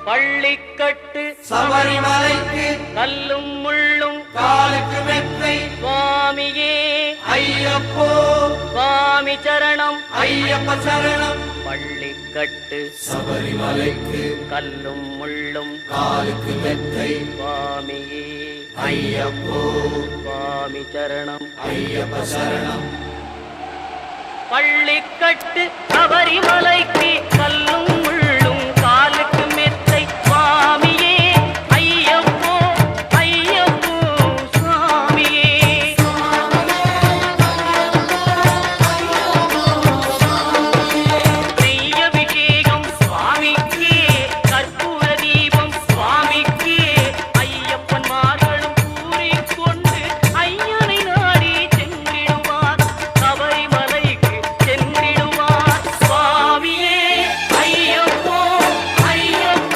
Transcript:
பள்ளிக்கட்டு சபரிமலைக்கு கல்லும் முள்ளும் காலுக்கு மெத்தை சுவாமியே ஐயப்போ சுவாமி சரணம் ஐயப்ப சரணம். பள்ளிக்கட்டு சபரிமலைக்கு கல்லும் முள்ளும் காலுக்கு மெத்தை சுவாமியே ஐயப்போ சுவாமி சரணம் ஐயப்ப சரணம். பள்ளிக்கட்டு சபரிமலைக்கு கல்